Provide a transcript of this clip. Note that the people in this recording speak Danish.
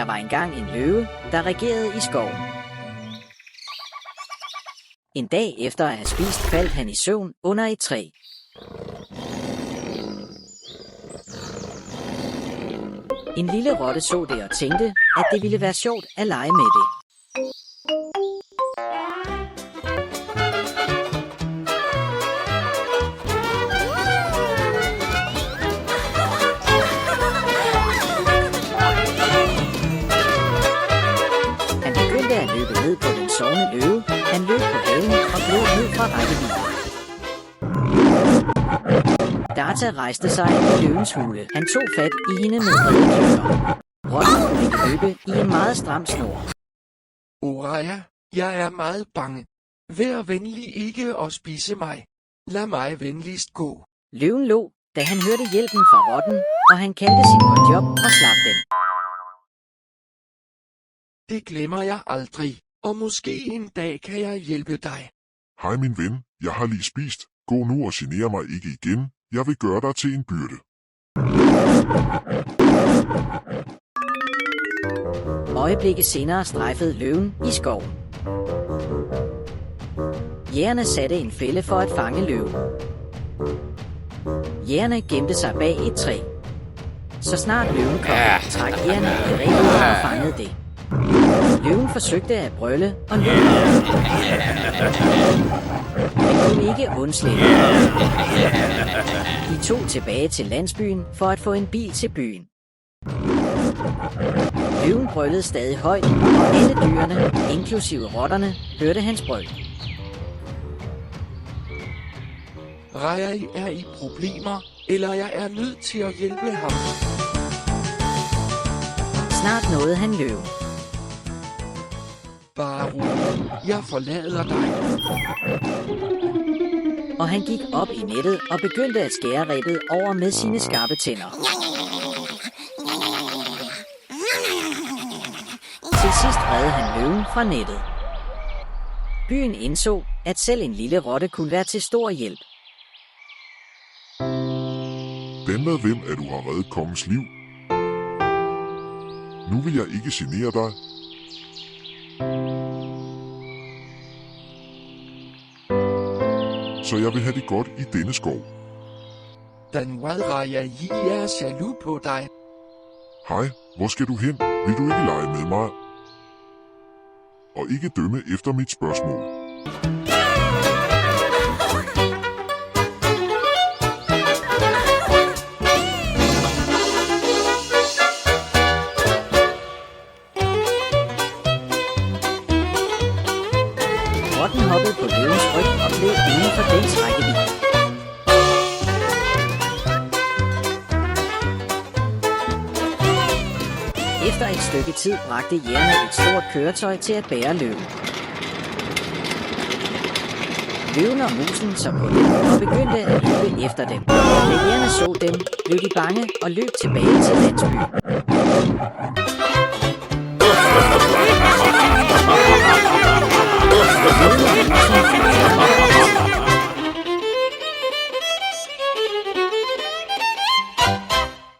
Der var engang en løve, der regerede i skoven. En dag efter at have spist, faldt han i søvn under et træ. En lille rotte så det og tænkte, at det ville være sjovt at lege med det. Han begyndte at løbe ned på den sovende løve. Han løb på halen og blev ned fra rækkevidde. Data rejste sig i løvens hule. Han tog fat i hende med brede kløer. Rotten kunne ikke løbe i en meget stram snor. Oraya, jeg er meget bange. Vær venlig ikke at spise mig. Lad mig venligst gå. Løven lå, da han hørte hjælpen fra rotten, og han kaldte sin job og slap den. Det glemmer jeg aldrig, og måske en dag kan jeg hjælpe dig. Hej min ven, jeg har lige spist. Gå nu og gener mig ikke igen. Jeg vil gøre dig til en byrde. Øjeblikke senere strejfede løven i skoven. Jægerne satte en fælde for at fange løven. Jægerne gemte sig bag et træ. Så snart løven kom, trak jægerne i rebet og fangede det. Løven forsøgte at brølle og løb. Men kunne ikke undslippe. De tog tilbage til landsbyen for at få en bil til byen. Løven brøllede stadig højt, og alle dyrene, inklusive rotterne, hørte hans brøl. Raya er i problemer, eller jeg er nødt til at hjælpe ham. Snart nåede han løven. Bare rolig, jeg forlader dig. Og han gik op i nettet og begyndte at skære rebet over med sine skarpe tænder. Til sidst redde han løven fra nettet. Byen indså, at selv en lille rotte kunne være til stor hjælp. Den med hvem, at du har reddet kongens liv. Nu vil jeg ikke genere dig. Så jeg vil have det godt i denne skov. Den Raya er jaloux på dig. Hej, hvor skal du hen? Vil du ikke lege med mig? Og ikke dømme efter mit spørgsmål. Rotten hoppede på løvens ryg og blev inden for dens rækkevidde. Efter et stykke tid bragte jægerne et stort køretøj til at bære løven. Løven og musen så på dem og begyndte at løbe efter dem. Da jægerne så dem, blev de bange og løb tilbage til landsbyen.